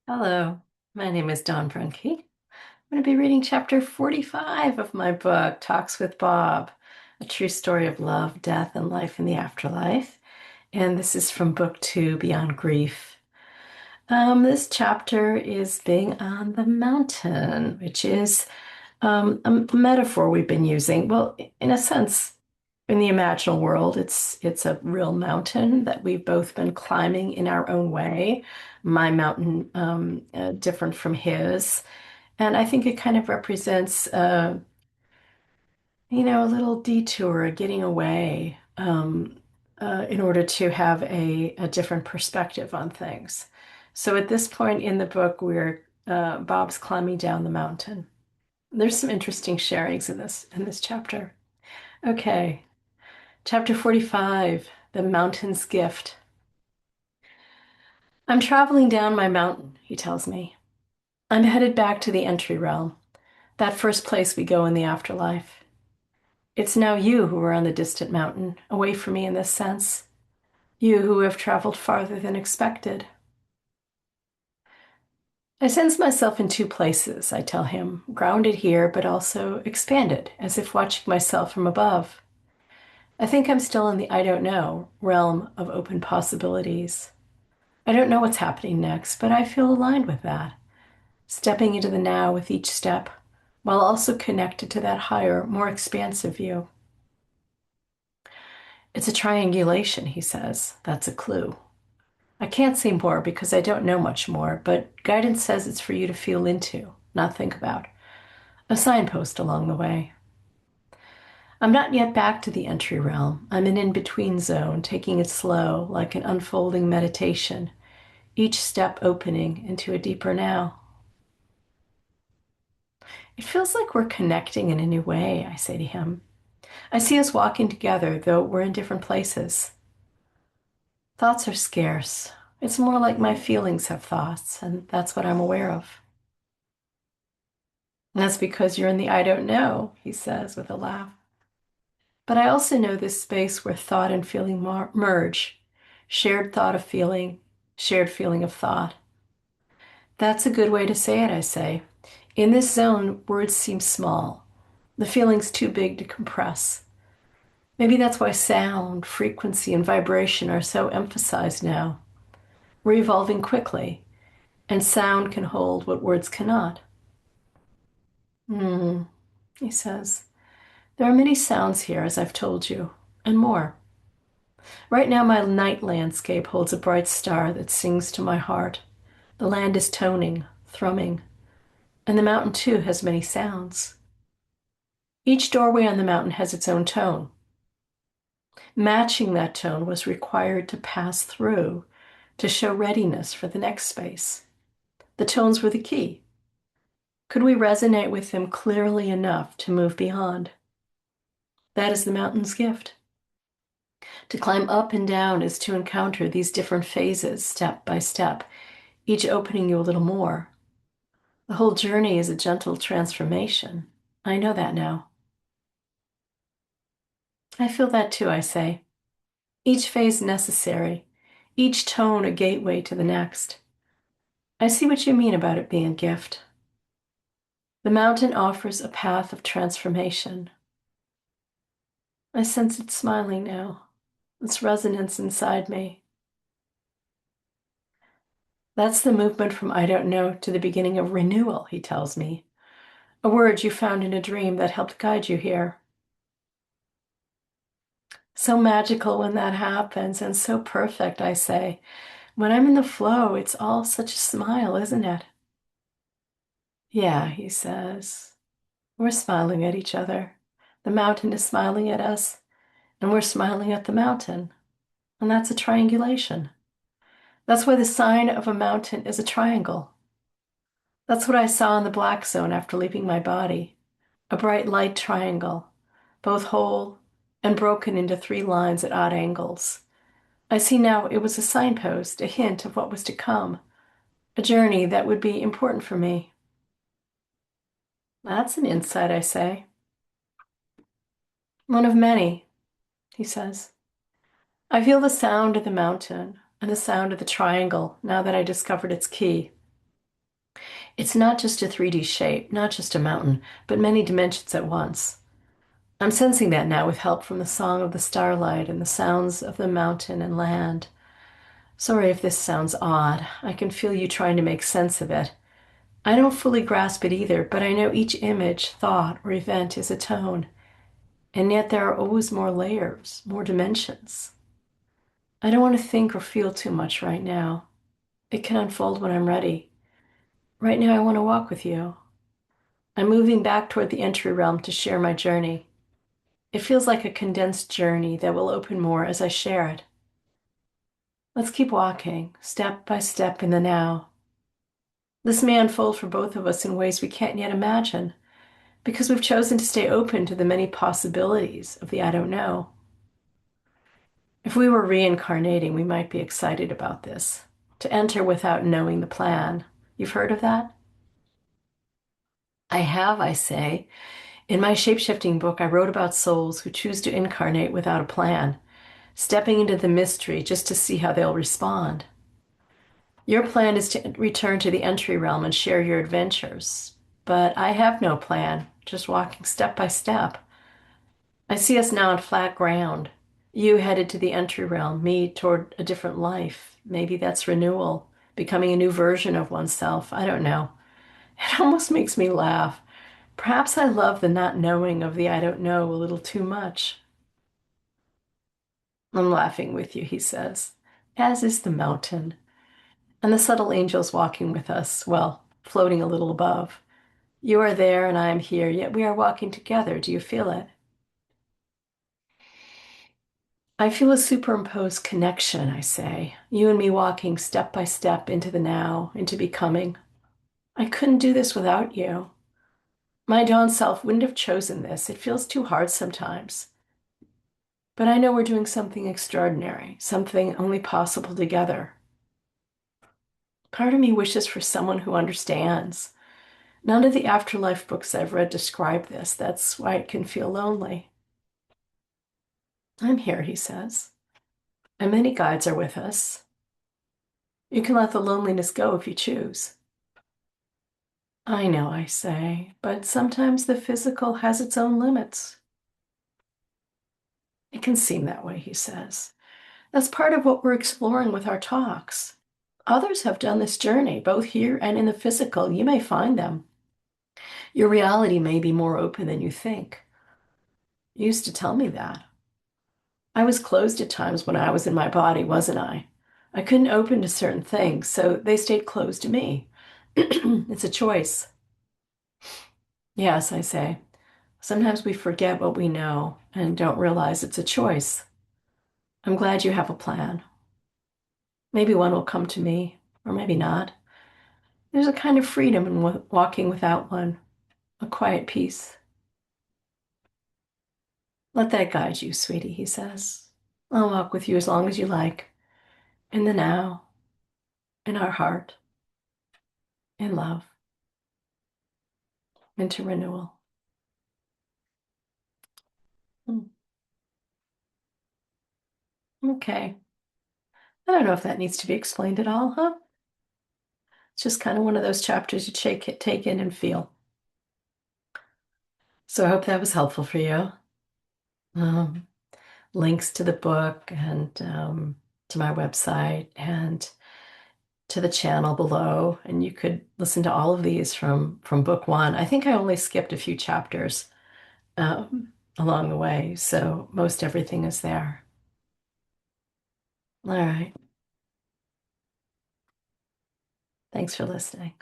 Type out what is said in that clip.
Hello, my name is Dawn Brunke. I'm going to be reading chapter 45 of my book, Talks with Bob, a true story of love, death, and life in the afterlife. And this is from book two, Beyond Grief. This chapter is being on the mountain, which is a metaphor we've been using. Well, in a sense, in the imaginal world, it's a real mountain that we've both been climbing in our own way. My mountain, different from his, and I think it kind of represents, a little detour, a getting away, in order to have a different perspective on things. So at this point in the book, Bob's climbing down the mountain. There's some interesting sharings in this chapter. Okay. Chapter 45, The Mountain's Gift. I'm traveling down my mountain, he tells me. I'm headed back to the entry realm, that first place we go in the afterlife. It's now you who are on the distant mountain, away from me in this sense. You who have traveled farther than expected. I sense myself in two places, I tell him, grounded here, but also expanded, as if watching myself from above. I think I'm still in the I don't know realm of open possibilities. I don't know what's happening next, but I feel aligned with that, stepping into the now with each step, while also connected to that higher, more expansive view. It's a triangulation, he says. That's a clue. I can't say more because I don't know much more, but guidance says it's for you to feel into, not think about. A signpost along the way. I'm not yet back to the entry realm. I'm an in-between zone, taking it slow, like an unfolding meditation, each step opening into a deeper now. It feels like we're connecting in a new way, I say to him. I see us walking together, though we're in different places. Thoughts are scarce. It's more like my feelings have thoughts, and that's what I'm aware of. And that's because you're in the I don't know, he says with a laugh. But I also know this space where thought and feeling merge. Shared thought of feeling, shared feeling of thought. That's a good way to say it, I say. In this zone, words seem small. The feeling's too big to compress. Maybe that's why sound, frequency, and vibration are so emphasized now. We're evolving quickly, and sound can hold what words cannot. Hmm, he says. There are many sounds here, as I've told you, and more. Right now, my night landscape holds a bright star that sings to my heart. The land is toning, thrumming, and the mountain too has many sounds. Each doorway on the mountain has its own tone. Matching that tone was required to pass through, to show readiness for the next space. The tones were the key. Could we resonate with them clearly enough to move beyond? That is the mountain's gift. To climb up and down is to encounter these different phases step by step, each opening you a little more. The whole journey is a gentle transformation. I know that now. I feel that too, I say. Each phase necessary, each tone a gateway to the next. I see what you mean about it being a gift. The mountain offers a path of transformation. I sense it smiling now, its resonance inside me. That's the movement from I don't know to the beginning of renewal, he tells me. A word you found in a dream that helped guide you here. So magical when that happens, and so perfect, I say. When I'm in the flow, it's all such a smile, isn't it? Yeah, he says. We're smiling at each other. The mountain is smiling at us, and we're smiling at the mountain. And that's a triangulation. That's why the sign of a mountain is a triangle. That's what I saw in the black zone after leaving my body. A bright light triangle, both whole and broken into three lines at odd angles. I see now it was a signpost, a hint of what was to come, a journey that would be important for me. That's an insight, I say. One of many, he says. I feel the sound of the mountain and the sound of the triangle now that I discovered its key. It's not just a 3D shape, not just a mountain, but many dimensions at once. I'm sensing that now with help from the song of the starlight and the sounds of the mountain and land. Sorry if this sounds odd. I can feel you trying to make sense of it. I don't fully grasp it either, but I know each image, thought, or event is a tone. And yet there are always more layers, more dimensions. I don't want to think or feel too much right now. It can unfold when I'm ready. Right now, I want to walk with you. I'm moving back toward the entry realm to share my journey. It feels like a condensed journey that will open more as I share it. Let's keep walking, step by step in the now. This may unfold for both of us in ways we can't yet imagine, because we've chosen to stay open to the many possibilities of the I don't know. If we were reincarnating, we might be excited about this. To enter without knowing the plan. You've heard of that? I have, I say. In my shapeshifting book, I wrote about souls who choose to incarnate without a plan, stepping into the mystery just to see how they'll respond. Your plan is to return to the entry realm and share your adventures. But I have no plan, just walking step by step. I see us now on flat ground. You headed to the entry realm, me toward a different life. Maybe that's renewal, becoming a new version of oneself. I don't know. It almost makes me laugh. Perhaps I love the not knowing of the I don't know a little too much. I'm laughing with you, he says, as is the mountain, and the subtle angels walking with us, well, floating a little above. You are there and I am here, yet we are walking together. Do you feel it? I feel a superimposed connection, I say. You and me walking step by step into the now, into becoming. I couldn't do this without you. My dawn self wouldn't have chosen this. It feels too hard sometimes. But I know we're doing something extraordinary, something only possible together. Part of me wishes for someone who understands. None of the afterlife books I've read describe this. That's why it can feel lonely. I'm here, he says, and many guides are with us. You can let the loneliness go if you choose. I know, I say, but sometimes the physical has its own limits. It can seem that way, he says. That's part of what we're exploring with our talks. Others have done this journey, both here and in the physical. You may find them. Your reality may be more open than you think. You used to tell me that. I was closed at times when I was in my body, wasn't I? I couldn't open to certain things, so they stayed closed to me. It's a choice. Yes, I say. Sometimes we forget what we know and don't realize it's a choice. I'm glad you have a plan. Maybe one will come to me, or maybe not. There's a kind of freedom in walking without one, a quiet peace. Let that guide you, sweetie, he says. I'll walk with you as long as you like, in the now, in our heart, in love, into renewal. Hmm. Okay. I don't know if that needs to be explained at all, huh? It's just kind of one of those chapters you take in and feel. So I hope that was helpful for you. Um, Links to the book and to my website and to the channel below, and you could listen to all of these from book one. I think I only skipped a few chapters along the way, so most everything is there. All right. Thanks for listening.